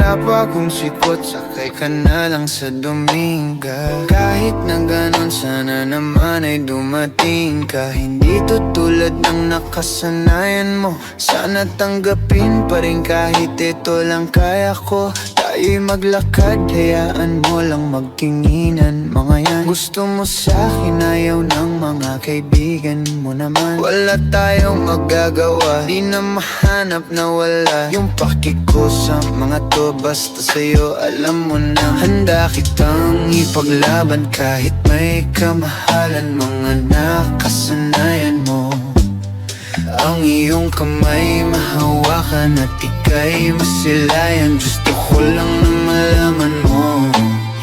wala pa akong sikot, sakay ka na lang sa Dominga. Kahit na ganon, sana naman ay dumating ka. Hindi to tulad ng nakasanayan mo, sana tanggapin pa rin kahit ito lang kaya ko. Tayo'y maglakad, hayaan mo lang magtinginan. Mga yan, gusto mo sa'kin, ayaw ng mga kaibigan mo naman. Wala tayong magagawa, di na mahanap na wala yung paki ko sa mga to. Basta sa'yo alam mo na handa kitang ipaglaban kahit may kamahalan. Mga nakasanayan mo, ang iyong kamay mahawakan at ika'y masilayan. Gusto ko lang na malaman mo,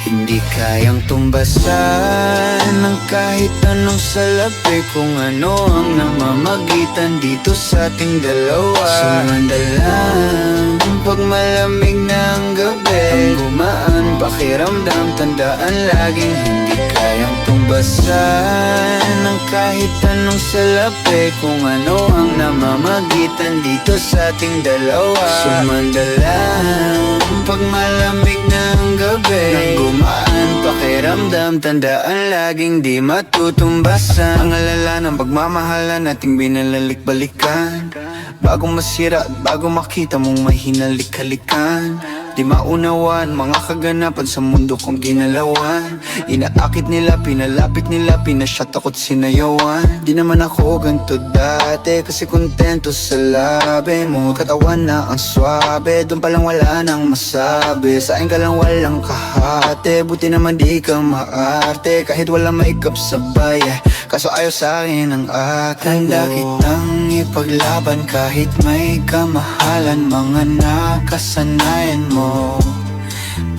hindi kayang tumbasan ng kahit anong salapi. Kung ano ang namamagitan dito sa ating dalawa. Sumandalang pag malamig na ang gabi, ang gumaan pakiramdam, tandaan laging hindi kayang tumbasan ng kahit anong salapi. Kung ano ang namamagitan dito sa ating dalawa. Sumandalang pag malamig na ang gabi, ang gumaan pakiramdam, tandaan laging di matutumbasan. Ang alala ng pagmamahalan nating binalalik-balikan, bago masira at bago makita mong may hinalik-halikan. Di maunawan mga kaganapan sa mundo kong ginalawan. Inaakit nila, pinalapit nila, pinashot ako't sinayawan. Di naman ako ganito dati, kasi kontento sa labi mo. Katawan na ang swabe, doon palang wala nang masabi. Sa akin ka lang walang kahate, buti naman di ka maarte. Kahit wala maikap sabay, kaso ayaw sa'kin ang akin. Handa kitang ipaglaban kahit may kamahalan. Mga nakasanayan mo,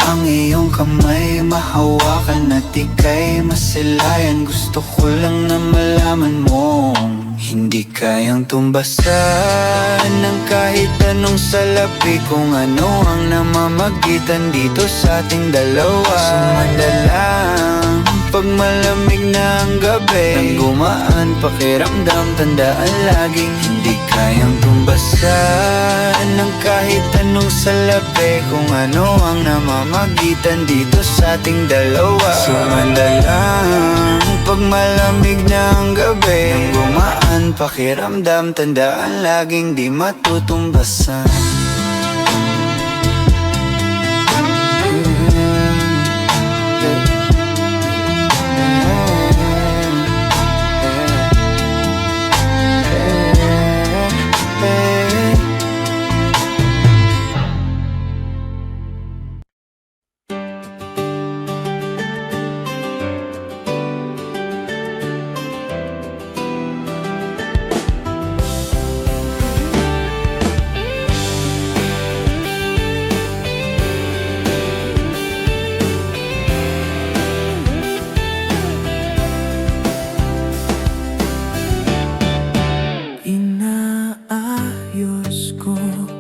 ang iyong kamay mahawakan at ika'y masilayan. Gusto ko lang na malaman mo, hindi kayang tumbasan ng kahit anong salapi. Kung ano ang namamagitan dito sa ating dalawa. Sumandalang pag malamig na ang gabi, ang gumaan pakiramdam, tandaan laging hindi kayang tumbasan ng kahit anong salapi. Kung ano ang namamagitan dito sa ating dalawa. Sumandalang pag malamig na ang gabi, ang gumaan pakiramdam, tandaan laging di matutumbasan.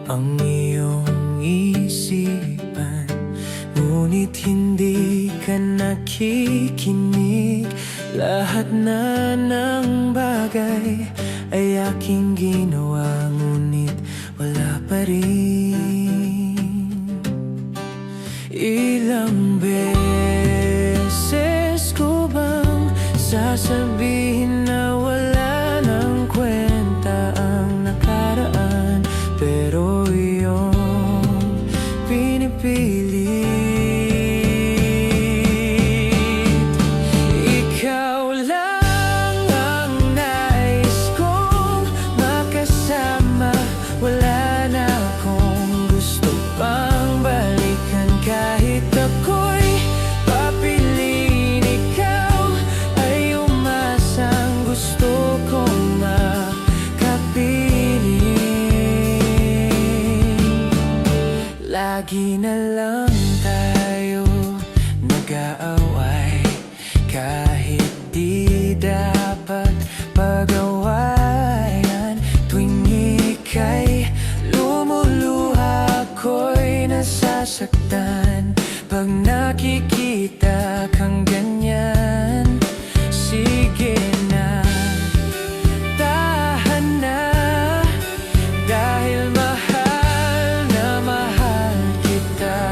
Ang iyong isipan, ngunit hindi ka nakikinig. Lahat na ng bagay ay aking ginawa, ngunit wala pa rin. Ilang beses ko bang sasabihin na wala nang kwenta ang nakaraan? Pero iyong pinipilit. Ikaw lang ang nais kong makasama. Wala na akong gusto pang balikan. Kahit ako'y papiliin, ikaw ay umasang gusto kong lagi na lang tayo nag-aaway, kahit di dapat pag-awayan. Tuwing ika'y lumuluha, ako'y nasasaktan. Pag nakikita kang ganyan, sige na, tahan na. Dahil mahal na mahal kita.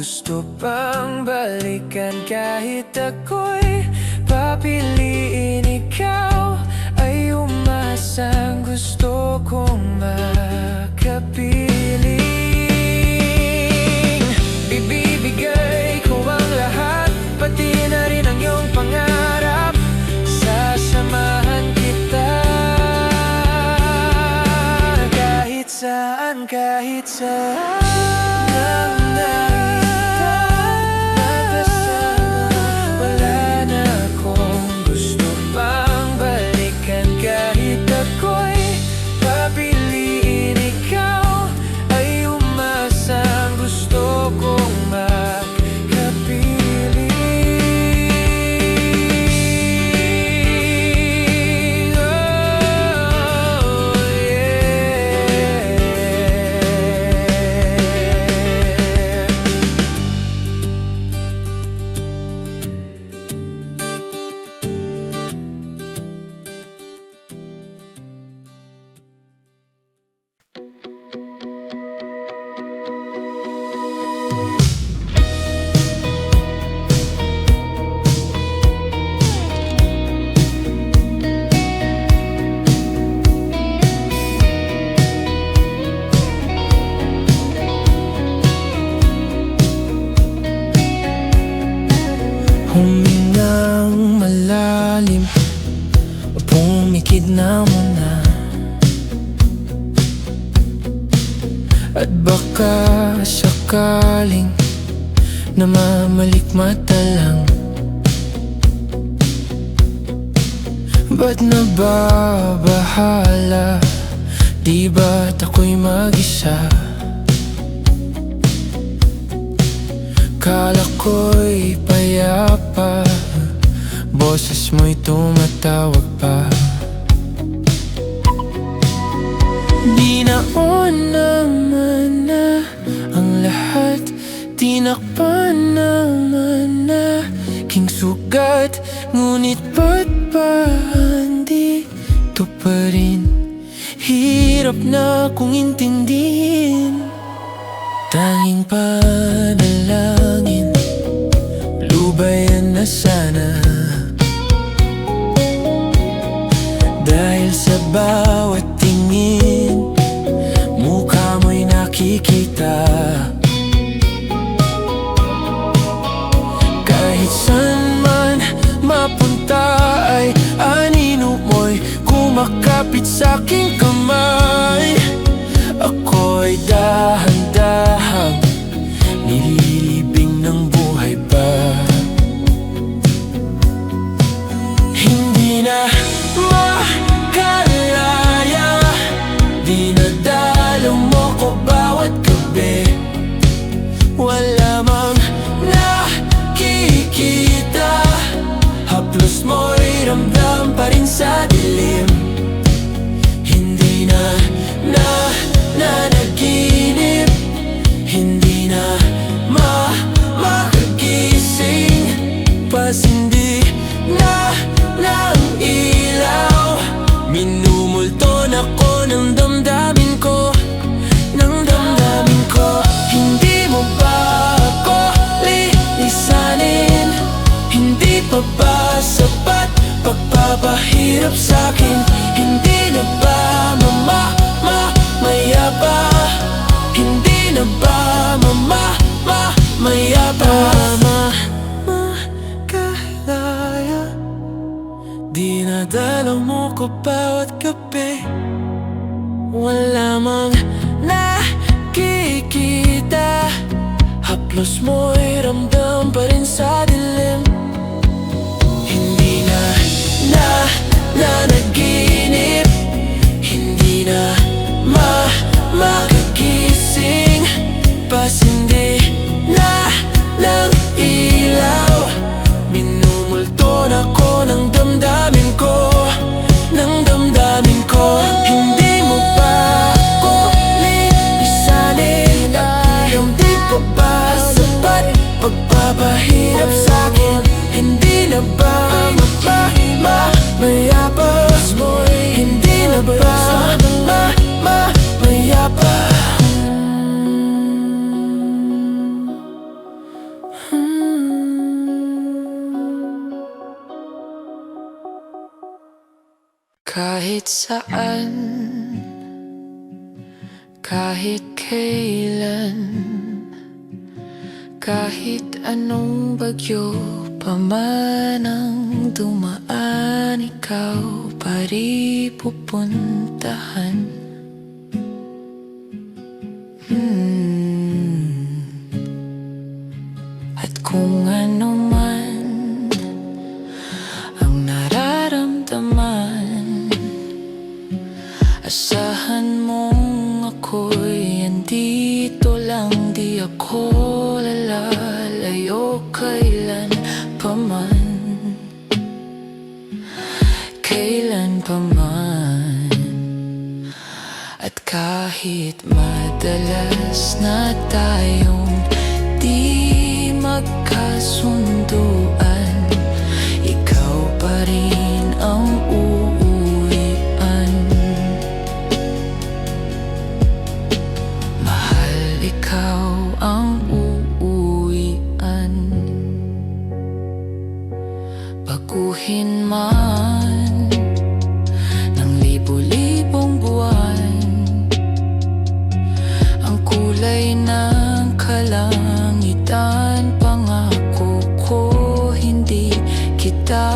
gusto pang balikan kahit ako'y papiliin. Ikaw ay umasang gusto kong makapiling. Ibibigay ko ang lahat, pati na rin ang iyong pangarap. Sasamahan kita kahit saan, kahit saan. Humingang malalim, pumikit na muna. At baka sakaling namamalikmata lang. Ba't nababahala? Di ba't ako'y mag-isa? Kala ko'y payapa, boses mo'y tumatawag pa. Di naon naman na ang lahat, tinakpan naman na king sugat. Ngunit ba't ba andito pa rin? Hirap na kong intindihin. Tanging panalangin, lubayan na sana. Dahil sa bawat tingin, mukha mo'y nakikita. Kahit saan man mapunta ay anino mo'y kumakapit sa'king kamay. Ako'y dahan-dahang nililibing ng buhay pa. Hindi na makalaya, dinadalaw mo ko bawat gabi. Wala mang nakikita, haplos mo'y ramdam pa rin sa dilim. Hindi na nanaginip, hindi na makagising. Pasindi na ng ilaw, minumulton ako ng damdamin ko, ng damdamin ko. Hindi mo ba ako lilisanin? Hindi pa ba sapat pagpapahirap sa'kin? Hindi na ba mamaya pa? Hindi na ba mamaya pa? Makalaya, dinadalaw mo ko bawat gabi. Wala mang nakikita, haplos mo'y ramdam pa rin sa dilim. Hindi na nanaginip, hindi na makagising. Pasindi na ng ilaw, minumulton ako ng damdamin ko, ng damdamin ko. Hindi mo ba ako lilisanin? Hindi pa ba sapat pagpapahirap sa'kin? Hindi na ba mayabas mo'y hindi na ba mayabas? Kahit saan, kahit kailan, kahit anong bagyo pa man ang dumaan, ikaw pa rin pupuntahan. At kung ano man ang nararamdaman, asahan mong ako'y andito lang. Di ako lalayo kailan pa man, kailan pa man. At kahit madalas na tayong di magkasunduan, ikaw pa rin ang uuwian. Mahal, ikaw ang uuwian. Baguhin man ng libo-libong buwan ang kulay ng kalangitan, pangako ko hindi kita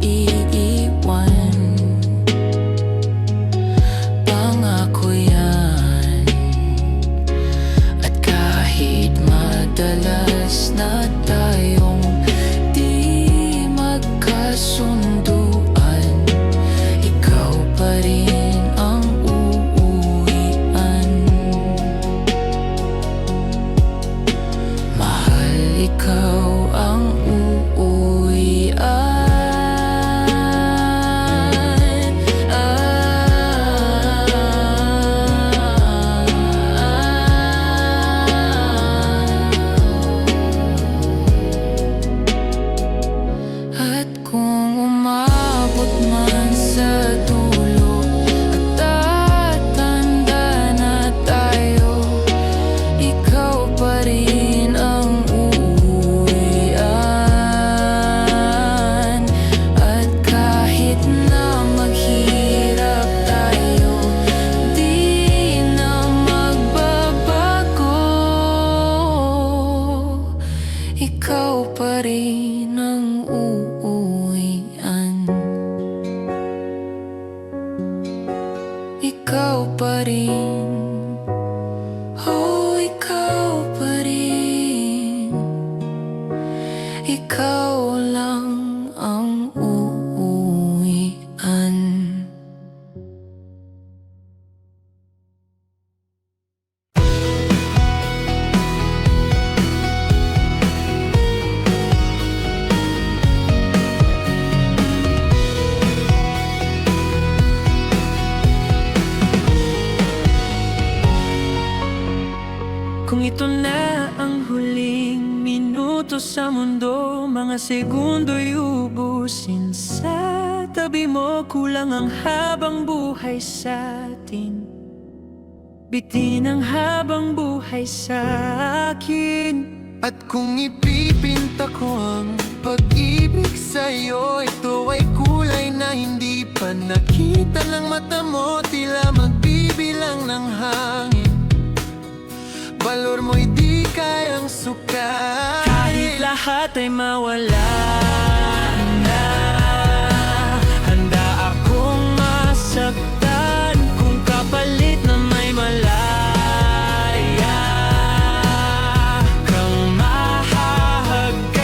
iiwan. Pangako yan. At kahit madalas na tayong di magkasunduan, ikaw pa rin ang uuwian. Mahal, ikaw ang uuwian. At kung umabot man sa dulo at tatanda na tayo, ikaw pa rin ang uuwian. At kahit na maghirap tayo, di na magbabago. Ikaw pa rin ang uuwian. Ikaw pa rin. Oh, ikaw pa rin. Ikaw lang ang uuwian. Kung ito na ang huling minuto sa mundo, mga segundo'y ubusin sa tabi mo. Kulang ang habang buhay sa atin, bitin ang habang buhay sa akin. At kung ipipinta ko ang pag-ibig sa'yo, ito ay kulay na hindi pa nakita ng mata mo. Tila magbibilang ng hangin, valor mo'y di kayang sukatin. Kahit lahat ay mawala na, handa akong masaktan kung kapalit na may malaya kang mahahagkan.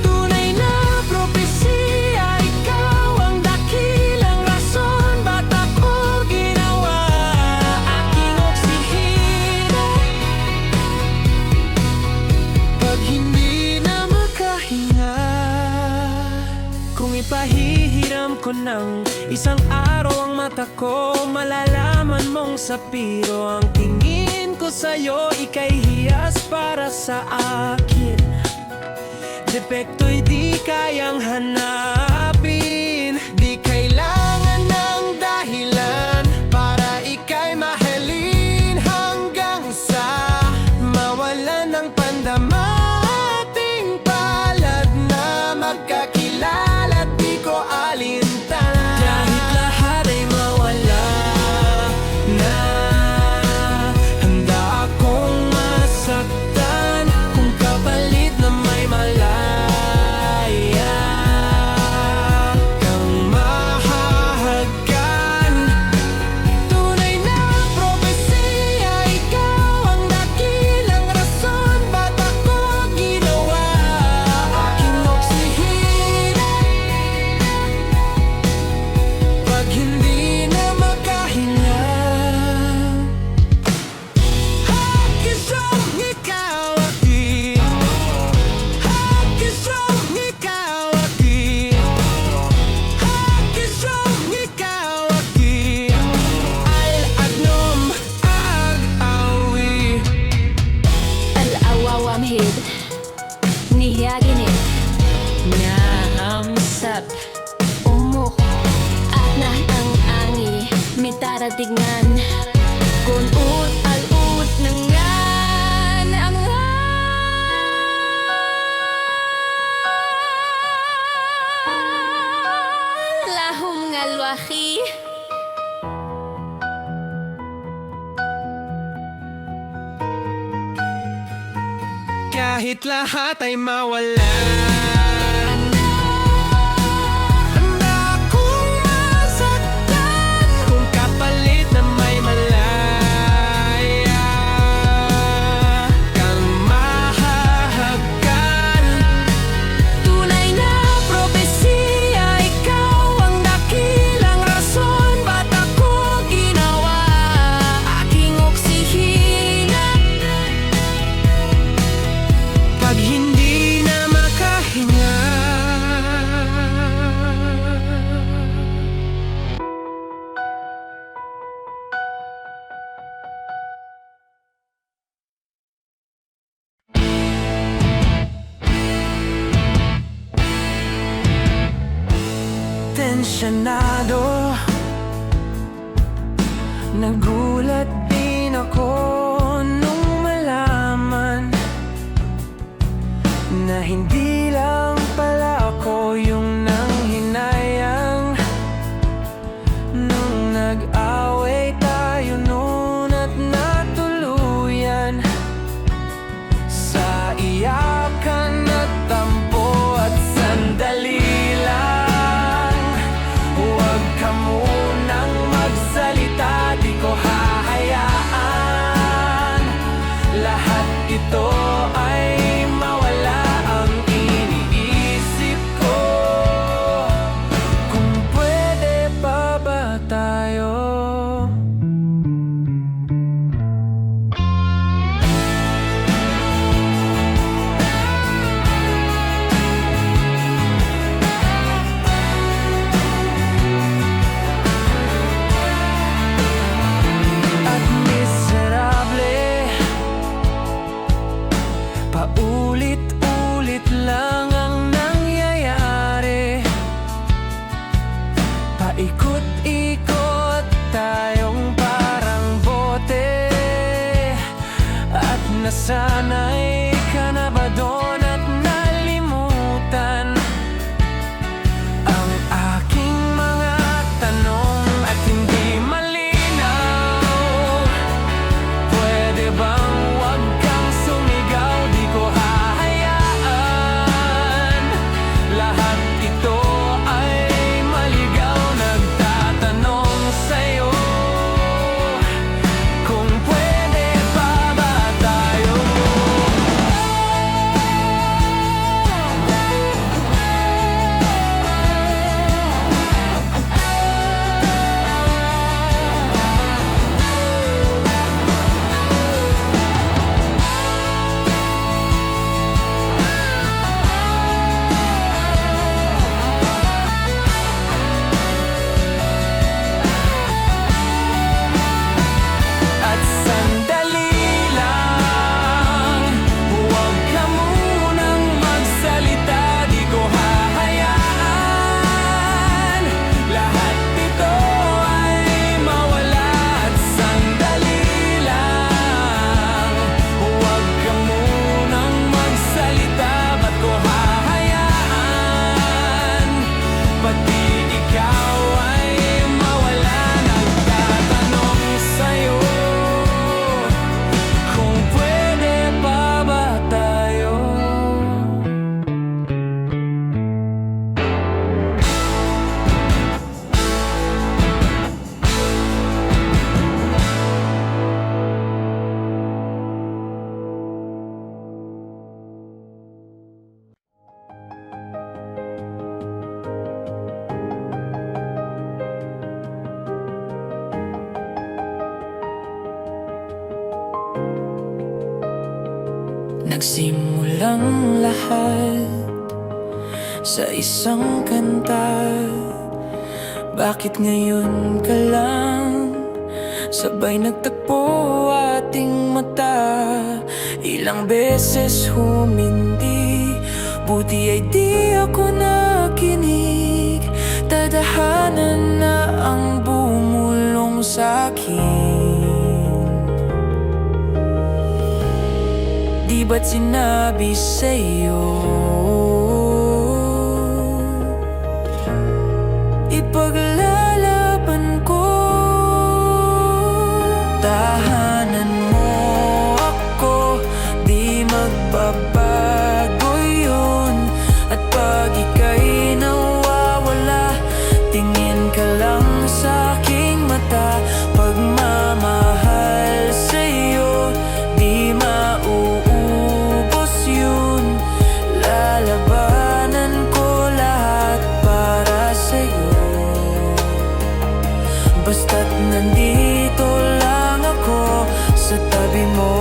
Tunay na propesya, ikaw ang dakilang rason ba't ako ginawa aking oksihina. Pag hindi na makahinga, Kung ipahihiram ko ng isang araw ang mata ko, malalaman mong sapiro ang tingin ko sa'yo. Ika'y hiyas para sa akin, depekto'y di kayang hanapin. di kailangan ng dahilan para ika'y mahalin, hanggang sa mawalan ng pandama. Ating palad na magkakilala, di ko alintanan. kahit lahat ay mawalan. Handa akong masaktan kung kapalit na may malaya kang mahahagkan. Tunay na propesiya, ikaw ang dakilang rason ba't ako ginawa aking oksihina. Pag hindi na makahinga, tensyonado, nagulat din ako nung malaman na hindi lang pala ako yung nanghinayang nung nag-away tayo noon at natuluyan sa iyakan at tampo at sandali lang. Huwag ka munang magsalita, di ko hahayaan lahat ito ay mawala. Ang iniisip ko, kung pwede pa ba tayo? At miserable, paulit-ulit lang ang nangyayari. Paikot-ikot tayong parang bote, at nasanay ka na ba doon at nalimutan ang aking mga tanong at hindi malinaw? Pwede bang wag kang sumigaw, di ko hahayaan lahat ito ay maligaw. Nagtatanong sa'yo kung pwede pa ba tayo? At sandali lang, huwag ka munang magsalita, di ko hahayaan lahat ito ay mawala. At sandali lang, huwag ka munang magsalita, ba't ko hahayaan pati ikaw ay mawala? Nagtatanong sa'yo kung pwede pa ba tayo? Nagsimulang lahat sa isang kanta. Bakit ngayon ka lang sabay nagtagpo ating mata? Ilang beses humindi, buti ay di ako nakinig. Tadhanan na ang bumulong sa'kin. Di ba't sinabi sa'yo ipaglalaban ko? Tahanan mo ako, di mag magbabago yun. At pag ika'y nawawala, tingin ka lang sa aking mata. Pagmamahal sa'yo, di mauubos yun. Lalabanan ko lahat para sa'yo, basta't nandito lang ako sa tabi mo.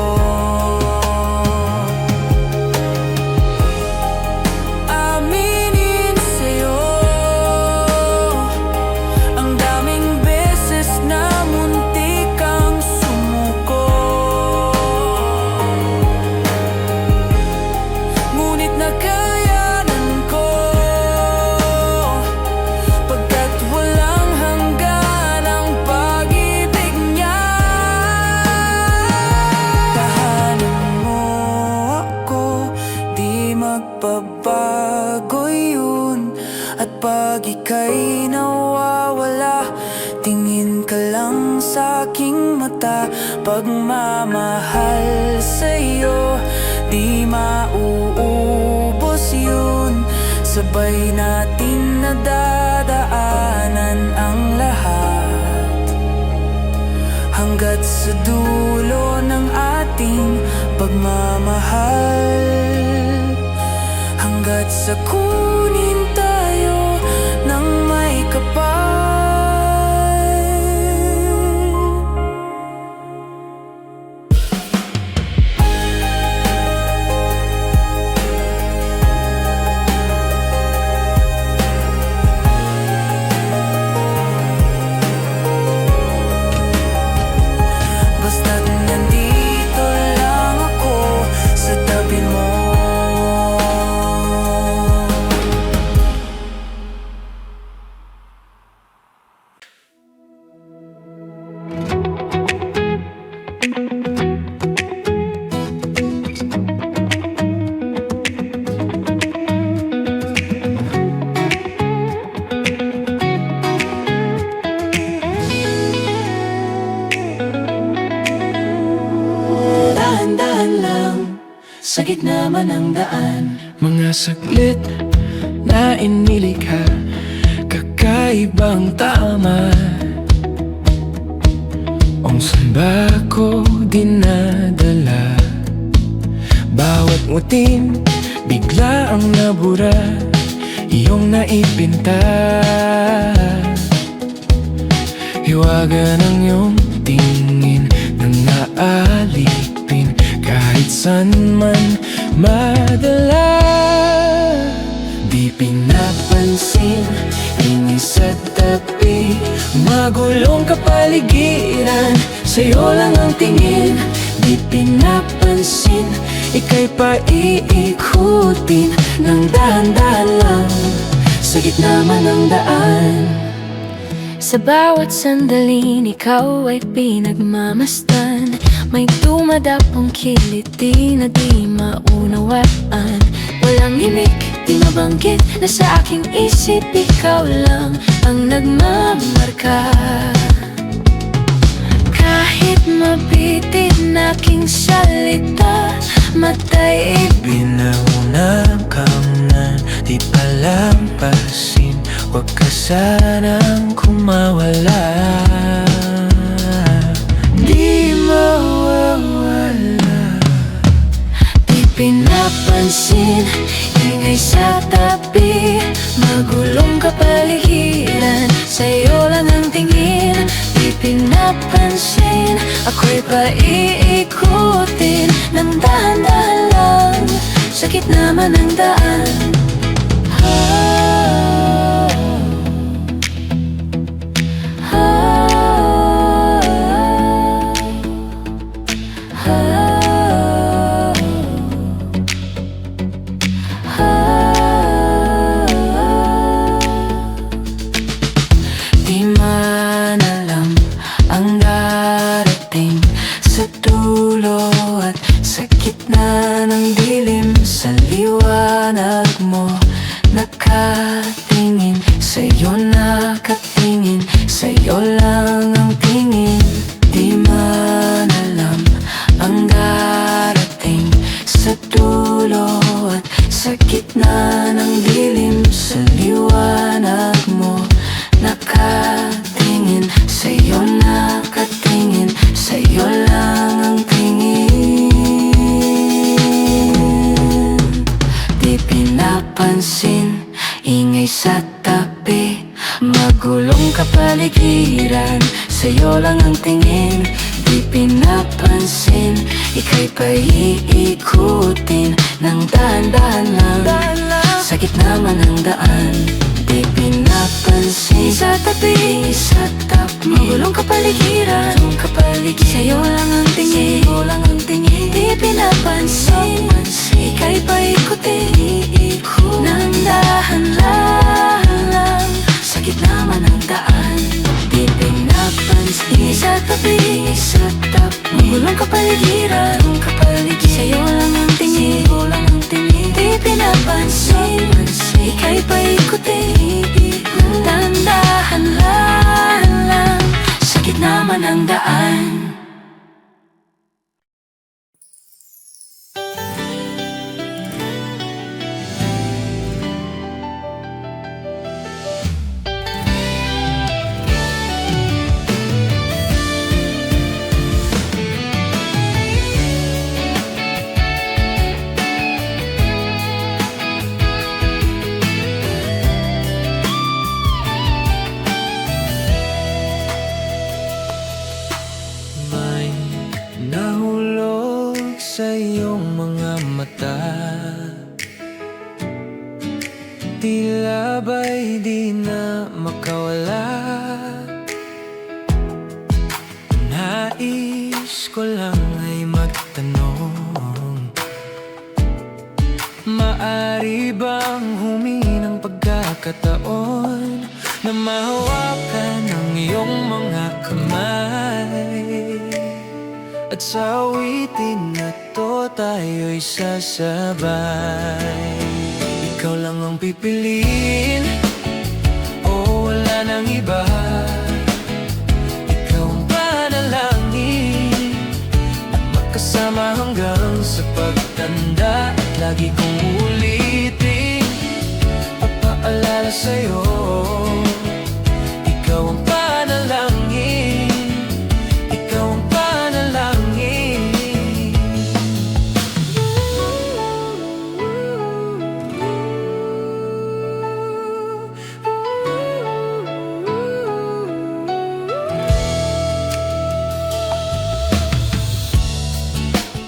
Aminin sa'yo, ang daming beses na muntik kang sumuko, ngunit nakayanan ko, pagkat walang hanggan ang pag-ibig niya. Tahanan mo ako, di magbabago yun. At pag ika'y nawawala, tingin ka lang sa aking mata. Pagmamahal sa'yo, di mauubos yun. Sabay natin nadadaanan ang lahat, hanggat sa dulo ng ating pagmamahal, hanggat sa kunin tayo ng may kapal. Basta't nandito lang ako sa tabi mo. Dahan-dahan lang sa gitna man ng daan, Mga saglit na inilikha, kakaibang tama. Kung saan ba ko dinadala, bawat ngutin bigla ang nabura, iyong naipinta. Hiwaga ng iyong tingin nang naalipin, kahit saan man madala. Di pinapansin, hingi sa tabi, magulong kapaligiran, sa'yo lang ang tingin. Di pinapansin, ika'y paiikutin ng dahan-dahan lang sa gitna man ng daan. Sa bawat sandaling ikaw ay pinagmamasdan, may dumadapong kiliti na di maunawaan. Walang himik, di mabanggit na sa aking isip ikaw lang ang nagmamarka. Kahit mabitin aking salita, matay Binaunang kamnan, di palampasin, huwag ka sanang kumawala. Di mawawala. di pinapansin, ingay sa tabi, magulong kapaligiran, sa'yo lang ang tingin. Di pinapansin, ako'y paiikutin ng dahan-dahan lang sa gitna man ng daan. Di man alam ang darating sa dulo at sa gitna ng dilim. Sa liwanag mo nakatingin, sa'yo nakatingin, sa'yo lang ang tingin. Di man alam ang darating sa dulo Sa gitna ng dilim, sa liwanag mo nakatingin, sa'yo nakatingin, sa'yo lang ang tingin. Di pinapansin, ingay sa tabi, magulong kapaligiran, sa'yo lang ang tingin. Di pinapansin, ika'y paiikutin ng dahan-dahan lang, sa gitna man ng daan. Di pinapansin, sa tabi, sa tabi, magulong kapaligiran, sa'yo lang ang tingin, sa'yo lang ang tingin. Di pinapansin, ika'y paikutin ng dahan-dahan lang, sa gitna man ng daan. Di pinapansin, sa tabi, sa tabi, magulong kapaligiran, sa'yo lang ang tingin, sa'yo lang ang tingin. Di pinapansin, ika'y paikutin ng dahan-dahan lang, sa gitna man ng daan. May nahulog sa iyong mga mata, tila ba'y di na makawala. Nais ko lang ay magtanong, maari bang humingi ng pagkakataon na mahawakan ang iyong mga kamay, at sa awitin na to tayo'y sasabay. Ikaw lang ang pipiliin, o wala nang iba. Ikaw ang panalangin, at magkasama hanggang sa pagtanda. At lagi kong ulitin, papaalala sa'yo, ikaw ang panalangin, ikaw ang panalangin.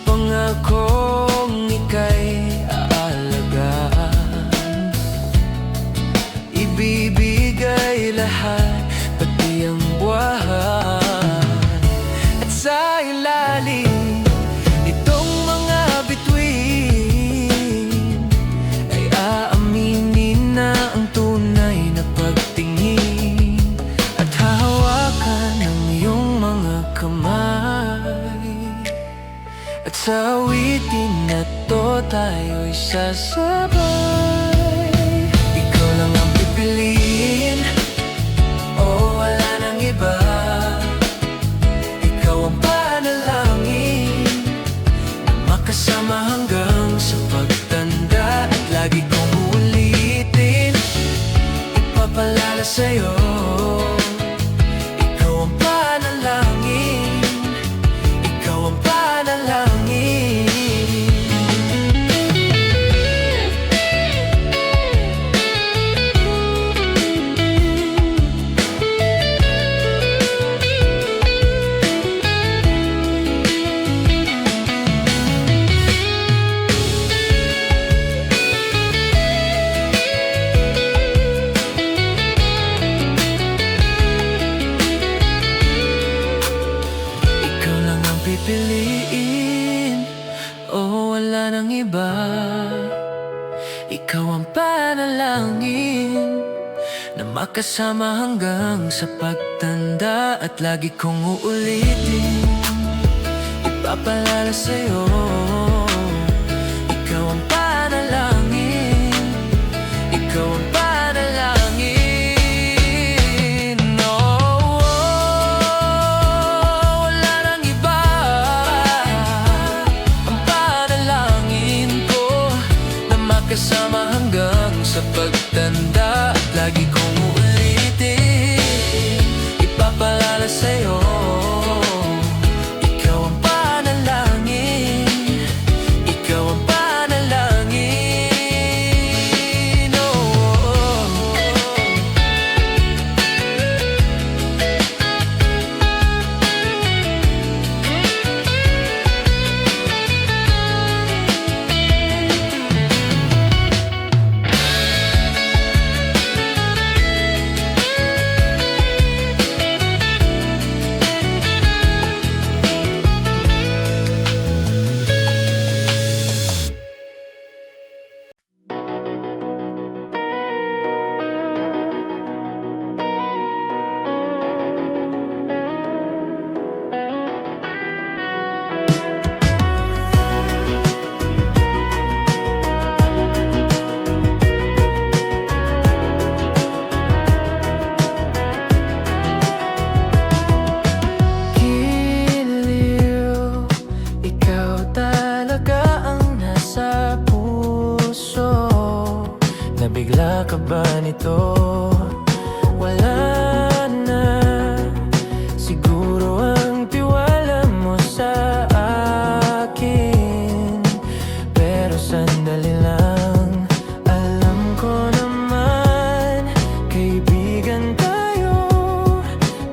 Pangakong ika'y aalagaan, ibibigay lahat, pati ang buwan. At sa ilalim nitong mga bituin ay aaminin na ang tunay na pagtingin, at hahawakan ang iyong mga kamay. At sa awitin na to tayo'y sasabay. Ikaw lang ang pipiliin, o wala nang iba. Ikaw ang panalangin, na makasama hanggang sa pagtanda. At lagi kong ulitin, ipapalala sa'yo, ikaw ang panalangin, ikaw ang panalangin. Ikaw lang ang pipiliin, o wala nang iba. Ikaw ang panalangin, na makasama hanggang sa pagtanda. At lagi kong uulitin, ipapalala sa'yo, ikaw ang panalangin, ikaw ang panalangin. Oh, wala nang iba. Ang panalangin ko na makasama sa pagtanda, lagi kong uulitin, ipapalala sa'yo, ikaw ang panalangin, ikaw ang panalangin, oh. Giliw, ikaw talaga ang nasa puso. Nabigla ka ba nito? Wala na siguro ang tiwala mo sa akin. Pero sandali lang, alam ko naman, kaibigan tayo.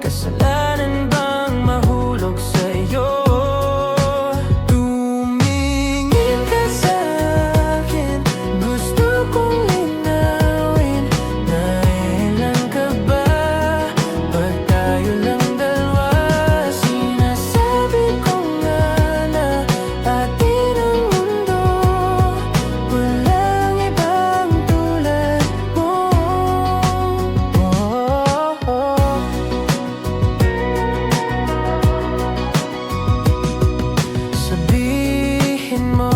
Kasalanan bang mahulog sa iyo? Tumingin ka sa akin, gusto kong linawin. Nailan ka ba pag tayo lang dalawa? Sinasabi ko nga na atin ang mundo, walang ibang tulad mo. Sabihin mo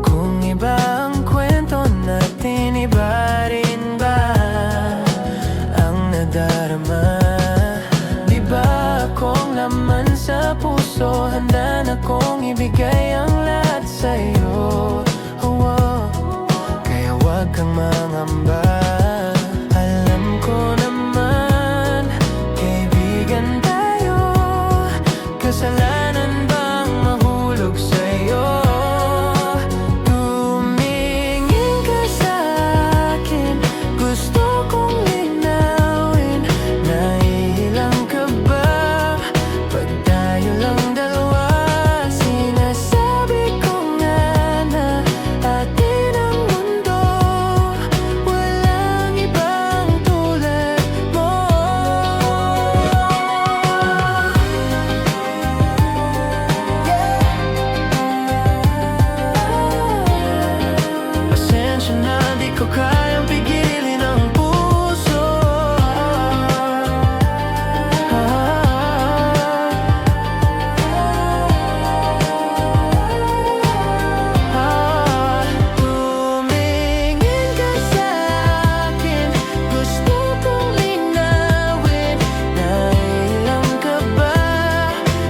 kung iba ang kwento natin, iba rin ba ang nadarama? Di ba akong laman sa puso, handa na kong ibigay ang lahat sa'yo, oh. Kaya wag kang mangamba, alam ko naman, kaibigan tayo. Kasalanan bang mahulog sa'yo? Tumingin ka sa akin, gusto kong linawin. Naiilang ka ba pag tayo lang dalawa? Sinasabi ko nga na atin ang mundo, walang ibang tulad mo. Pasensya na, di ko kayang pigilin ang puso. Tumingin ka sa akin, gusto kong linawin. Naiilang ka ba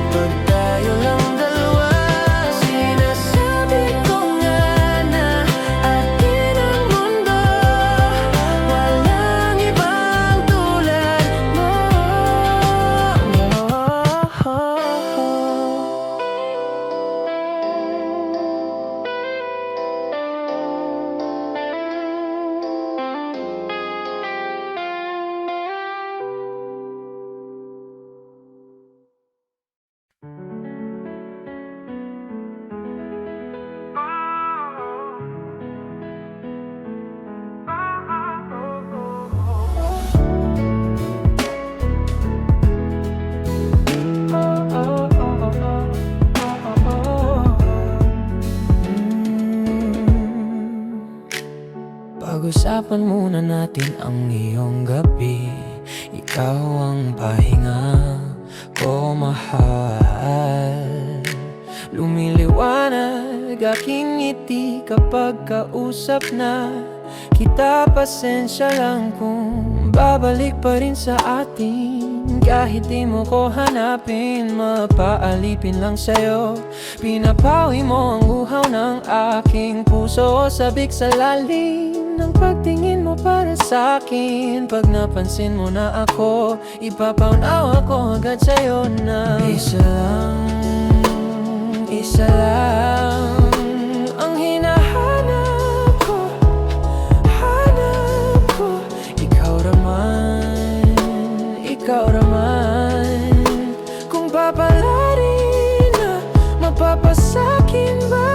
pag tayo lang dalawa? Sinasabi ko nga na atin ang mundo, walang ibang tulad mo. Pag-usapan muna natin ang iyong gabi. Ikaw ang pahinga ko, mahal. Lumiliwanag aking ngiti kapag kausap na kita. Pasensya lang kung babalik pa rin sa ating Kahit di mo ko hanapin, mapaalipin lang sa'yo. Pinapawi mo ang uhaw ng aking puso, sabik sa lalim ng pagtingin mo para sa'kin. Pag napansin mo na ako, ipapaunawa ko agad sa'yo na isa lang ang hinahanap ko, hanap ko. Ikaw raman, kung papalarin na mapapasakin ba?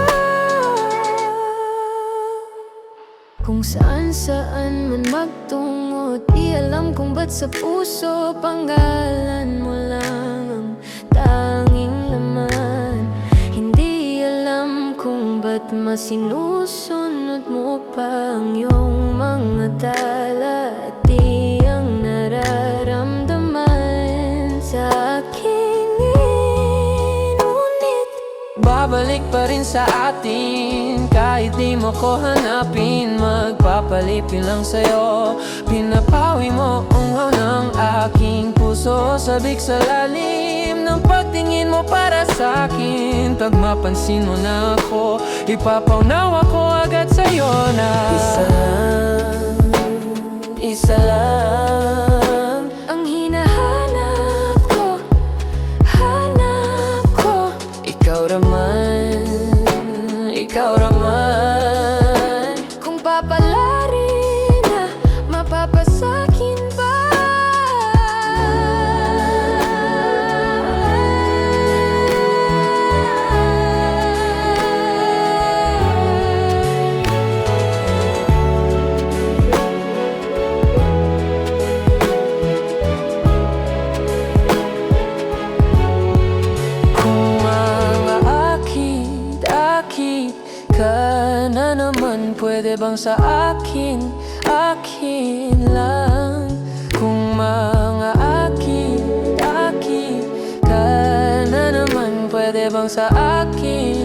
Kung saan man magtungo, di alam kung ba't sa puso pangalan mo lang ang tanging laman. Hindi alam kung ba't masinusunod mo pa ang iyong mga tala. At di ang nararamdaman sa aking ngunit Babalik pa rin sa atin, kahit di mo ko hanapin. Magpapalipin lang sa'yo, pinapawi mo unghaw ng aking puso, sabik sa lalim ng pagtingin mo para sa'kin. Pag mapansin mo na ako, ipapaunawa ko agad sa'yo na isa lang ang hinahanap ko, hanap ko. ikaw raman, Kung papalarin na mapapasakin ba? kung mga akit ka na naman, pwede bang sa akin lang? Kung mga akit ka na naman, pwede bang sa akin